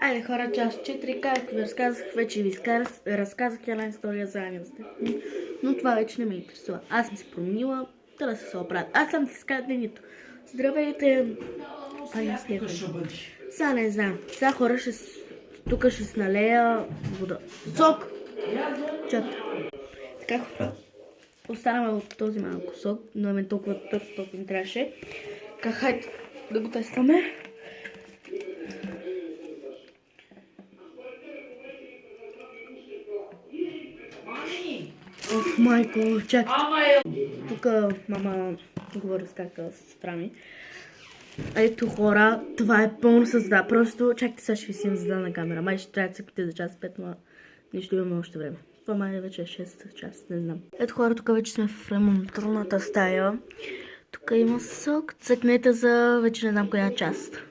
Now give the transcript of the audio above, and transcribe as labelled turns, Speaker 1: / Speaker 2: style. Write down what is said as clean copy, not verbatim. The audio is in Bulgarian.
Speaker 1: Айде хора, част 4, както ви разказах, вече ви разказах една история за ангелите. Но това вече не ме интересува. Аз съм се променила, трябва да се оправят. Аз съм ти скажа денито. Здравейте! Сега не знам. Сега хора тук ще се налея вода. Сок! Чакай. Така хора. Останаме от този малко сок, но е толкова тъп, толкова ми трябваше. Така, хайде да го тестваме. Ох, майко, чакай. Тук мама говори с кака сестра ми. Ето хора, това е пълно с вода. Просто чакайте, сега ще ви снимам вода на камера. Май ще трябва да цъкате за час 5, но нищо имаме още време. Това май вече е 6 час, не знам. Ето хора, тук вече сме в ремонтната стая. Тук има сок. Цъкнете за вече не знам коя част.